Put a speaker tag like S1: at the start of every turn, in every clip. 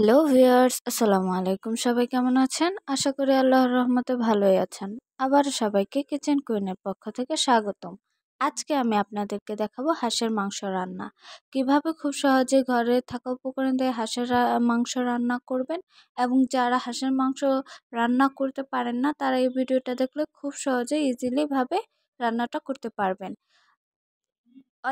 S1: Hello viewers, আসসালামু আলাইকুম। সবাই কেমন আছেন? আশা করি আল্লাহর রহমতে ভালোই আছেন। আবার সবাইকে কিচেন কুইনের পক্ষ থেকে স্বাগতম। আজকে আমি আপনাদেরকে দেখাবো হাঁসের মাংস রান্না। কিভাবে খুব সহজে ঘরে থাকা উপকরণ দিয়ে হাঁসের মাংস রান্না করবেন, এবং যারা হাঁসের মাংস রান্না করতে পারেন না তারা এই ভিডিওটা দেখলে খুব সহজে ইজিলি ভাবে রান্নাটা করতে পারবেন।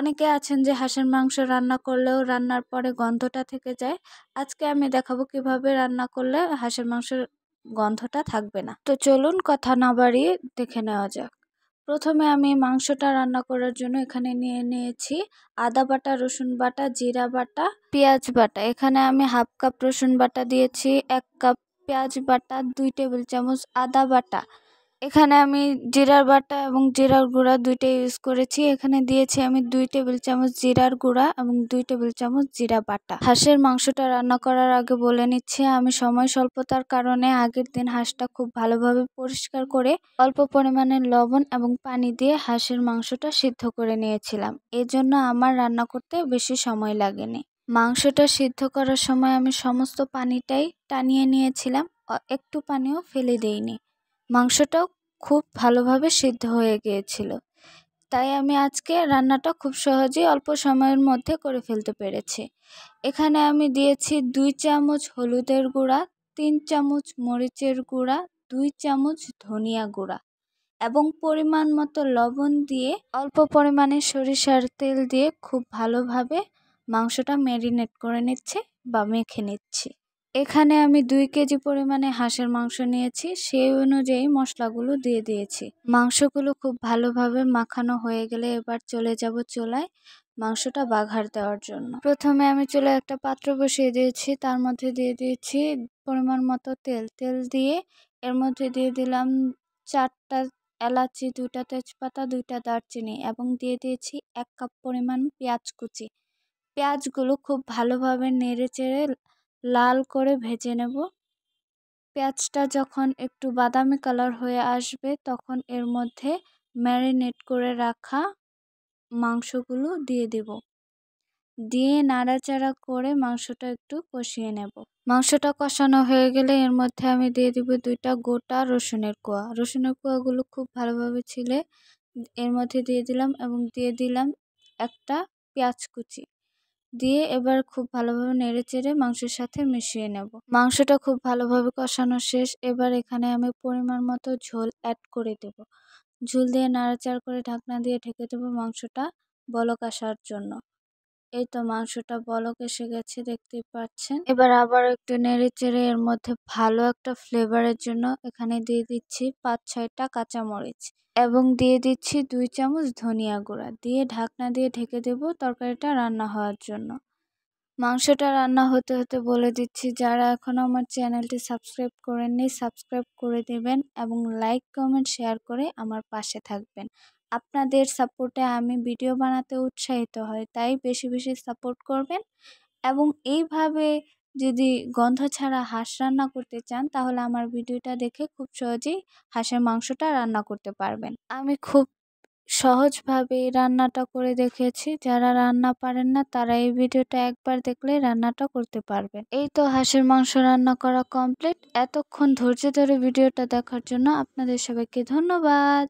S1: অনেকে আছেন যে হাঁসের মাংস রান্না করলেও রান্নার পরে গন্ধটা থেকে যায়। আজকে আমি দেখাবো কিভাবে রান্না করলে হাঁসের মাংসের গন্ধটা থাকবে না। তো চলুন কথা না বাড়িয়ে দেখে নেওয়া যাক। প্রথমে আমি মাংসটা রান্না করার জন্য এখানে নিয়ে নিয়েছি আদা বাটা, রসুন বাটা, জিরা বাটা, পেঁয়াজ বাটা। এখানে আমি হাফ কাপ রসুন বাটা দিয়েছি, 1 কাপ পেঁয়াজ বাটা, 2 টেবিল চামচ আদা বাটা। এখানে আমি জিরার বাটা এবং জিরার গুঁড়া দুইটাই ইউজ করেছি। এখানে দিয়েছি আমি 2 টেবিল চামচ জিরার গুঁড়া এবং 2 টেবিল চামচ জিরা বাটা। হাঁসের মাংসটা রান্না করার আগে বলে নিচ্ছি, আমি সময় স্বল্পতার কারণে আগের দিন হাঁসটা খুব ভালোভাবে পরিষ্কার করে অল্প পরিমাণে লবণ এবং পানি দিয়ে হাঁসের মাংসটা সিদ্ধ করে নিয়েছিলাম। এজন্য আমার রান্না করতে বেশি সময় লাগেনি। মাংসটা সিদ্ধ করার সময় আমি সমস্ত পানিটাই টানিয়ে নিয়েছিলাম, একটু পানিও ফেলে দেইনি। মাংসটাও খুব ভালোভাবে সিদ্ধ হয়ে গিয়েছিল, তাই আমি আজকে রান্নাটা খুব সহজেই অল্প সময়ের মধ্যে করে ফেলতে পেরেছি। এখানে আমি দিয়েছি 2 চামচ হলুদের গুঁড়া, 3 চামচ মরিচের গুঁড়া, 2 চামচ ধনিয়া গুঁড়া এবং পরিমাণ মতো লবণ দিয়ে অল্প পরিমাণে সরিষার তেল দিয়ে খুব ভালোভাবে মাংসটা ম্যারিনেট করে নিচ্ছি বা মেখে নিচ্ছি। এখানে আমি 2 কেজি পরিমাণে হাঁসের মাংস নিয়েছি, সেই অনুযায়ী মশলাগুলো দিয়ে দিয়েছি। মাংসগুলো খুব ভালোভাবে মাখানো হয়ে গেলে এবার চলে যাব চুলায় মাংসটা বাঘার দেওয়ার জন্য। প্রথমে আমি চুলায় একটা পাত্র বসিয়ে দিয়েছি, তার মধ্যে দিয়ে দিয়েছি পরিমাণ মতো তেল। তেল দিয়ে এর মধ্যে দিয়ে দিলাম 4টা এলাচি, 2টা তেজপাতা, 2টা দারচিনি এবং দিয়ে দিয়েছি 1 কাপ পরিমাণ পেঁয়াজ কুচি। পেঁয়াজগুলো খুব ভালোভাবে নেড়ে চেড়ে লাল করে ভেজে নেব। পেঁয়াজটা যখন একটু বাদামি কালার হয়ে আসবে তখন এর মধ্যে ম্যারিনেট করে রাখা মাংসগুলো দিয়ে দেব। দিয়ে নাড়াচাড়া করে মাংসটা একটু কষিয়ে নেব। মাংসটা কষানো হয়ে গেলে এর মধ্যে আমি দিয়ে দিব 2টা গোটা রসুনের কোয়া। রসুনের কোয়াগুলো খুব ভালোভাবে ছিলে এর মধ্যে দিয়ে দিলাম এবং দিয়ে দিলাম একটা পেঁয়াজ কুচি। দিয়ে এবার খুব ভালোভাবে নেড়েচেড়ে মাংসের সাথে মিশিয়ে নেব। মাংসটা খুব ভালোভাবে কষানো শেষ। এবার এখানে আমি পরিমাণ মতো ঝোল অ্যাড করে দেব। ঝোল দিয়ে নাড়াচাড়া করে ঢাকনা দিয়ে ঢেকে দেবো মাংসটা বলক আসার জন্য। এই তো মাংসটা বলক এসে গেছে, দেখতেই পাচ্ছেন। এবার আবার একটু নেড়েচেড়ে এর মধ্যে ভালো একটা ফ্লেভারের জন্য এখানে দিয়ে দিচ্ছি 5-6টা কাঁচামরিচ এবং দিয়ে দিচ্ছি 2 চামচ ধনিয়া গুঁড়া। দিয়ে ঢাকনা দিয়ে ঢেকে দেব তরকারিটা রান্না হওয়ার জন্য। মাংসটা রান্না হতে হতে বলে দিচ্ছি, যারা এখনও আমার চ্যানেলটি সাবস্ক্রাইব করেননি সাবস্ক্রাইব করে দেবেন এবং লাইক, কমেন্ট, শেয়ার করে আমার পাশে থাকবেন। আপনাদের সাপোর্টে আমি ভিডিও বানাতে উৎসাহিত হই, তাই বেশি বেশি সাপোর্ট করবেন। এবং এইভাবে যদি গন্ধ ছাড়া হাঁস রান্না করতে চান তাহলে আমার ভিডিওটা দেখে খুব সহজেই হাঁসের মাংসটা রান্না করতে পারবেন। আমি খুব সহজভাবে এই রান্নাটা করে দেখিয়েছি, যারা রান্না পারেন না তারা এই ভিডিওটা একবার দেখলে রান্নাটা করতে পারবেন। এই তো হাঁসের মাংস রান্না করা কমপ্লিট। এতক্ষণ ধৈর্য ধরে ভিডিওটা দেখার জন্য আপনাদের সবাইকে ধন্যবাদ।